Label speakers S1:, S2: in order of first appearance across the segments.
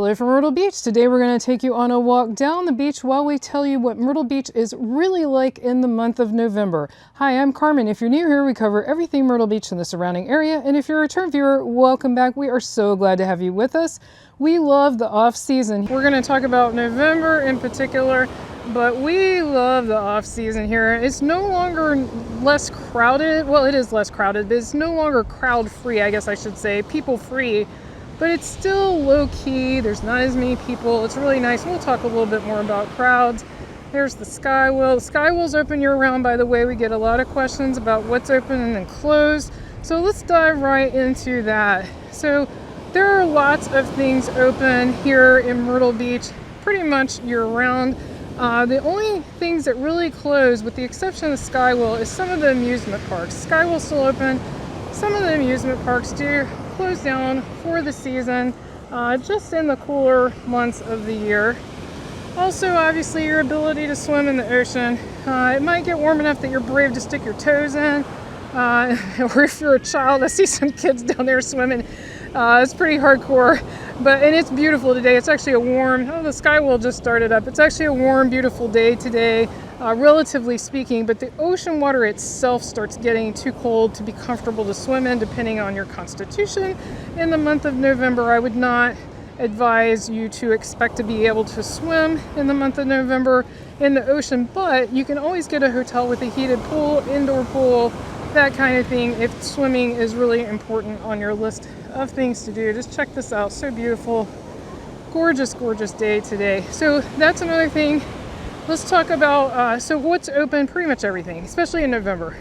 S1: Hello from Myrtle Beach. Today we're going to take you on a walk down the beach while we tell you what Myrtle Beach is really like in the month of November. Hi, I'm Carmen. If you're new here, we cover everything Myrtle Beach and the surrounding area. And if you're a return viewer, welcome back. We are so glad to have you with us. We love the off season. We're going to talk about November in particular, but we love the off season here. It's no longer less crowded. Well, it is less crowded, but it's no longer crowd free, I guess I should say, people free. But it's still low-key, there's not as many people. It's really nice. We'll talk a little bit more about crowds. There's the Skywheel. The Skywheel's open year-round, by the way. We get a lot of questions about what's open and then closed. So let's dive right into that. So there are lots of things open here in Myrtle Beach, pretty much year-round. The only things that really close, with the exception of the Skywheel, is some of the amusement parks. Skywheel's still open. Some of the amusement parks do close down for the season, just in the cooler months of the year. Also, obviously, your ability to swim in the ocean. It might get warm enough that you're brave to stick your toes in, or if you're a child, I see some kids down there swimming. It's pretty hardcore, and it's beautiful today. It's actually a warm, the Skywheel just started up. It's actually a warm, beautiful day today, relatively speaking, but the ocean water itself starts getting too cold to be comfortable to swim in, depending on your constitution. In the month of November, I would not advise you to expect to be able to swim in the month of November in the ocean, but you can always get a hotel with a heated pool, indoor pool, that kind of thing, if swimming is really important on your list of things to do. Just check this out, so beautiful. Gorgeous, gorgeous day today. So that's another thing. Let's talk about, so what's open, pretty much everything, especially in November.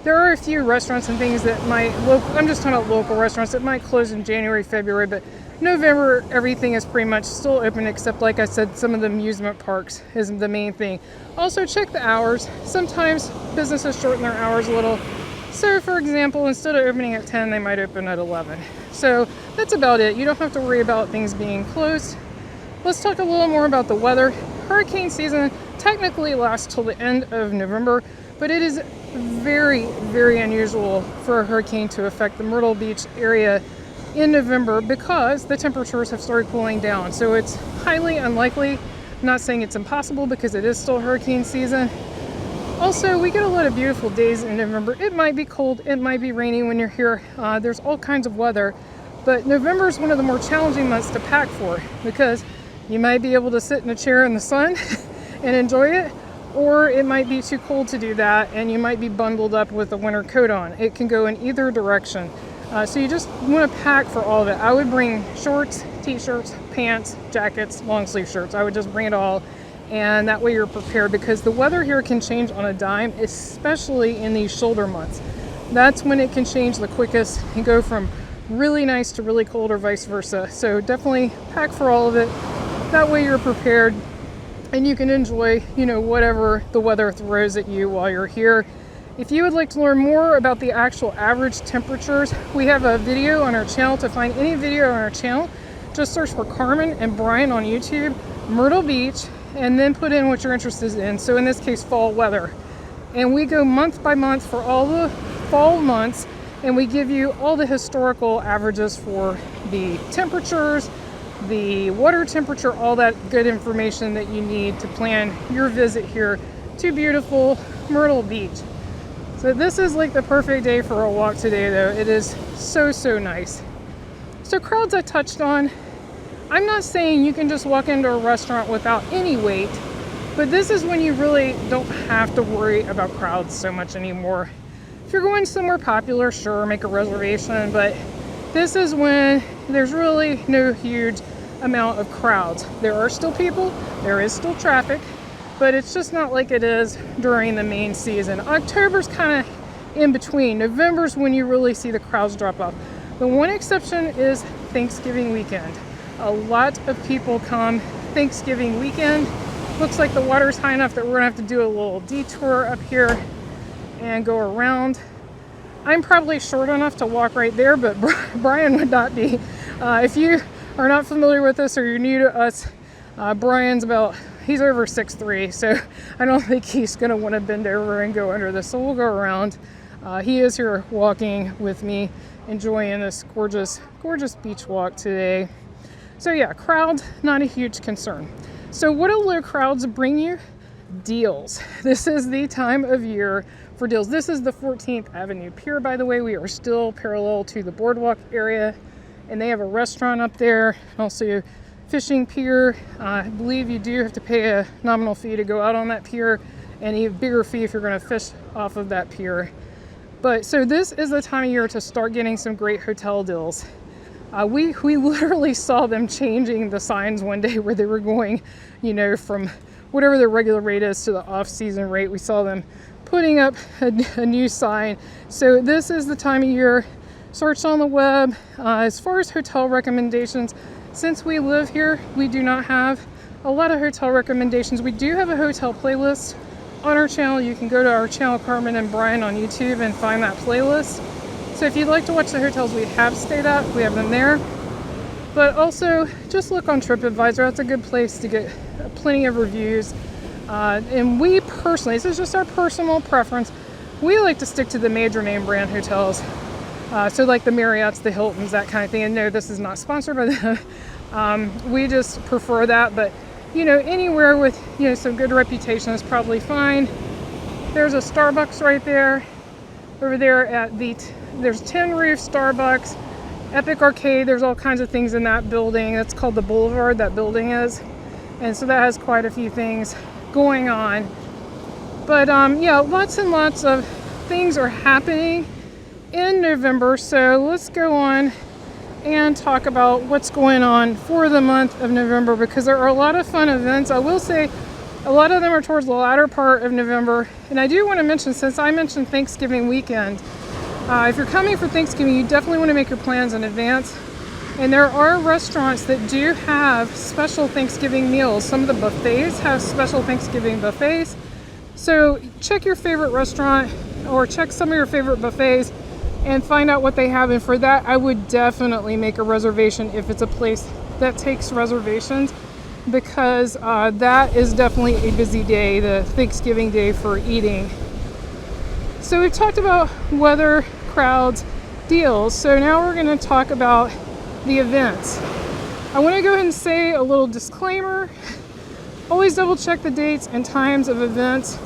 S1: There are a few restaurants and things that might, I'm just talking about local restaurants that might close in January, February, but November, everything is pretty much still open, except, like I said, some of the amusement parks is the main thing. Also, check the hours. Sometimes businesses shorten their hours a little. So, for example, instead of opening at 10, they might open at 11. So that's about it. You don't have to worry about things being closed. Let's talk a little more about the weather. Hurricane season technically lasts till the end of November, but it is very, very unusual for a hurricane to affect the Myrtle Beach area in November because the temperatures have started cooling down. So it's highly unlikely. I'm not saying it's impossible because it is still hurricane season. Also, we get a lot of beautiful days in November. It might be cold, it might be rainy when you're here. There's all kinds of weather, but November is one of the more challenging months to pack for because you might be able to sit in a chair in the sun and enjoy it, or it might be too cold to do that and you might be bundled up with a winter coat on. It can go in either direction. So you just want to pack for all of it. I would bring shorts, t-shirts, pants, jackets, long sleeve shirts. I would just bring it all, and that way you're prepared because the weather here can change on a dime, especially in these shoulder months. That's when it can change the quickest and go from really nice to really cold or vice versa. So definitely pack for all of it. That way you're prepared and you can enjoy, whatever the weather throws at you while you're here. If you would like to learn more about the actual average temperatures, we have a video on our channel. To find any video on our channel, just search for Carmen and Brian on YouTube, Myrtle Beach, and then put in what you're interested in. So in this case, fall weather. And we go month by month for all the fall months, and we give you all the historical averages for the temperatures, the water temperature, all that good information that you need to plan your visit here to beautiful Myrtle Beach. So this is like the perfect day for a walk today, though. It is so, so nice. So crowds I touched on. I'm not saying you can just walk into a restaurant without any wait, but this is when you really don't have to worry about crowds so much anymore. If you're going somewhere popular, sure, make a reservation, but this is when there's really no huge amount of crowds. There are still people, there is still traffic, but it's just not like it is during the main season. October's kind of in between. November's when you really see the crowds drop off. The one exception is Thanksgiving weekend. A lot of people come Thanksgiving weekend. Looks like the water's high enough that we're gonna have to do a little detour up here and go around. I'm probably short enough to walk right there, but Brian would not be. If you are not familiar with us or you're new to us, Brian's he's over 6'3", so I don't think he's gonna wanna bend over and go under this. So we'll go around. He is here walking with me, enjoying this gorgeous, gorgeous beach walk today. So yeah, crowds, not a huge concern. So what do low crowds bring you? Deals. This is the time of year for deals. This is the 14th Avenue Pier, by the way. We are still parallel to the boardwalk area, and they have a restaurant up there, also fishing pier. I believe you do have to pay a nominal fee to go out on that pier, and a bigger fee if you're going to fish off of that pier. But so this is the time of year to start getting some great hotel deals. We literally saw them changing the signs one day where they were going, you know, from whatever the regular rate is to the off-season rate. We saw them putting up a new sign. So this is the time of year. Search on the web. As far as hotel recommendations, since we live here, we do not have a lot of hotel recommendations. We do have a hotel playlist on our channel. You can go to our channel, Carmen and Brian, on YouTube and find that playlist. So if you'd like to watch the hotels we have stayed at, we have them there. But also, just look on TripAdvisor. That's a good place to get plenty of reviews. And we personally, this is just our personal preference, we like to stick to the major name brand hotels. So like the Marriotts, the Hiltons, that kind of thing. And no, this is not sponsored by them. We just prefer that. But, you know, anywhere with, you know, some good reputation is probably fine. There's a Starbucks right there. Over there at there's Tin Roof, Starbucks, Epic Arcade. There's all kinds of things in that building. That's called the Boulevard, that building is. And so that has quite a few things going on. But yeah, lots and lots of things are happening in November. So let's go on and talk about what's going on for the month of November, because there are a lot of fun events. I will say a lot of them are towards the latter part of November. And I do want to mention, since I mentioned Thanksgiving weekend, if you're coming for Thanksgiving, you definitely want to make your plans in advance. And there are restaurants that do have special Thanksgiving meals. Some of the buffets have special Thanksgiving buffets. So check your favorite restaurant or check some of your favorite buffets and find out what they have. And for that, I would definitely make a reservation if it's a place that takes reservations, because that is definitely a busy day, the Thanksgiving day, for eating. So we've talked about weather, crowds, deals. So now we're going to talk about the events. I want to go ahead and say a little disclaimer. Always double check the dates and times of events.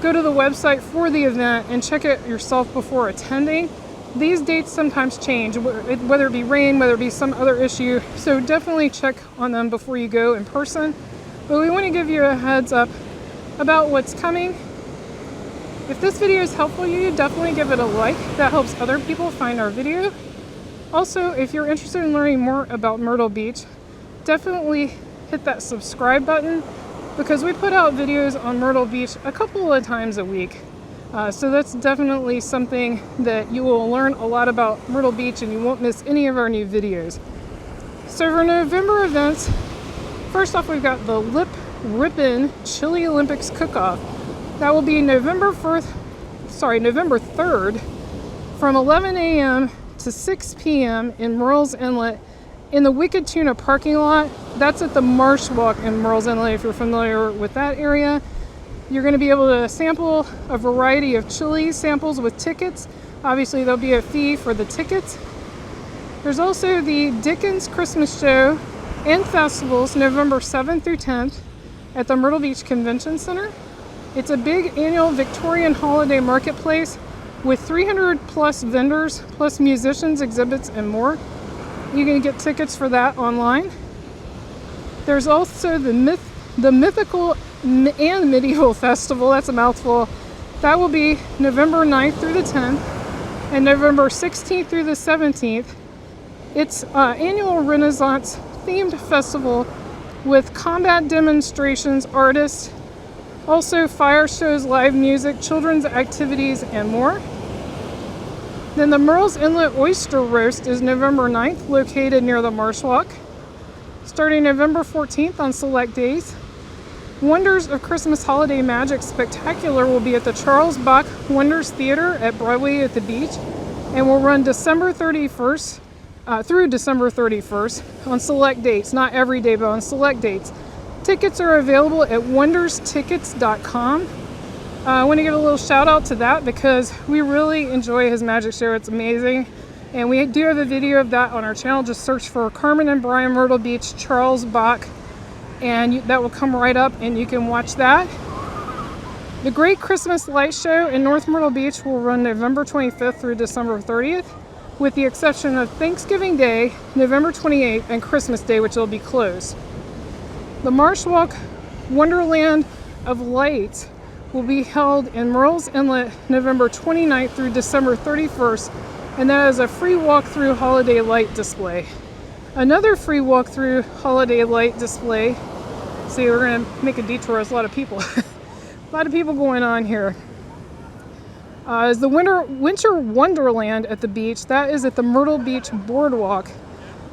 S1: Go to the website for the event and check it yourself before attending. These dates sometimes change, whether it be rain, whether it be some other issue. So definitely check on them before you go in person. But we want to give you a heads up about what's coming. If this video is helpful to you, definitely give it a like. That helps other people find our video. Also, if you're interested in learning more about Myrtle Beach, definitely hit that subscribe button, because we put out videos on Myrtle Beach a couple of times a week. So that's definitely something that you will learn a lot about Myrtle Beach, and you won't miss any of our new videos. So for November events, first off, we've got the Lip Rippin' Chili Olympics Cook-Off. That will be November 3rd from 11 a.m. to 6 p.m. in Murrells Inlet in the Wicked Tuna parking lot. That's at the Marsh Walk in Murrells Inlet, if you're familiar with that area. You're going to be able to sample a variety of chili samples with tickets. Obviously, there'll be a fee for the tickets. There's also the Dickens Christmas Show and Festivals, November 7th through 10th at the Myrtle Beach Convention Center. It's a big annual Victorian holiday marketplace with 300 plus vendors, plus musicians, exhibits, and more. You can get tickets for that online. There's also the Mythical and Medieval Festival. That's a mouthful. That will be November 9th through the 10th and November 16th through the 17th. It's an annual Renaissance themed festival with combat demonstrations, artists, also fire shows, live music, children's activities, and more. Then the Murrells Inlet Oyster Roast is November 9th, located near the Marsh Walk. Starting November 14th on select days. Wonders of Christmas Holiday Magic Spectacular will be at the Charles Bach Wonders Theater at Broadway at the Beach, and will run December 31st through December 31st on select dates. Not every day, but on select dates. Tickets are available at wonderstickets.com. I want to give a little shout out to that, because we really enjoy his magic show. It's amazing. And we do have a video of that on our channel. Just search for Carmen and Brian Myrtle Beach Charles Bach, and that will come right up and you can watch that. The Great Christmas Light Show in North Myrtle Beach will run November 25th through December 30th, with the exception of Thanksgiving Day, November 28th, and Christmas Day, which will be closed. The Marsh Walk Wonderland of Light will be held in Murrells Inlet November 29th through December 31st, and that is a free walk-through holiday light display. Another free walk-through holiday light display, see, we're going to make a detour, there's a lot of people. A lot of people going on here. Is the Winter Wonderland at the beach. That is at the Myrtle Beach Boardwalk.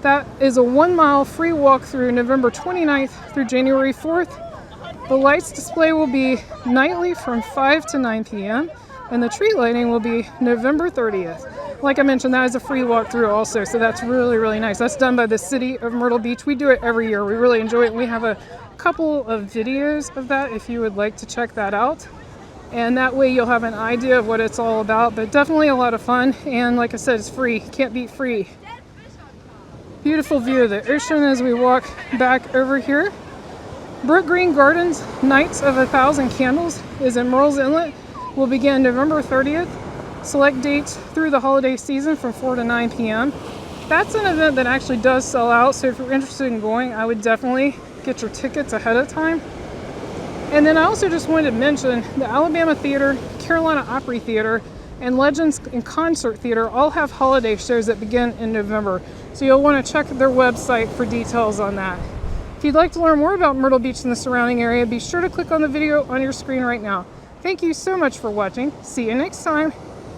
S1: That is a 1 mile free walk through November 29th through January 4th. The lights display will be nightly from 5 to 9 p.m. and the tree lighting will be November 30th. Like I mentioned, that is a free walk through also, so that's really, really nice. That's done by the city of Myrtle Beach. We do it every year. We really enjoy it. And we have a couple of videos of that if you would like to check that out. And that way you'll have an idea of what it's all about, but definitely a lot of fun. And like I said, it's free. Can't beat free. Beautiful view of the ocean as we walk back over here. Brook Green Gardens Nights of 1,000 Candles is in Murrells Inlet. Will begin November 30th. Select dates through the holiday season from 4 to 9 p.m. That's an event that actually does sell out, so if you're interested in going, I would definitely get your tickets ahead of time. And then I also just wanted to mention the Alabama Theater, Carolina Opry Theater, and Legends and Concert Theater all have holiday shows that begin in November. So you'll want to check their website for details on that. If you'd like to learn more about Myrtle Beach and the surrounding area, be sure to click on the video on your screen right now. Thank you so much for watching. See you next time.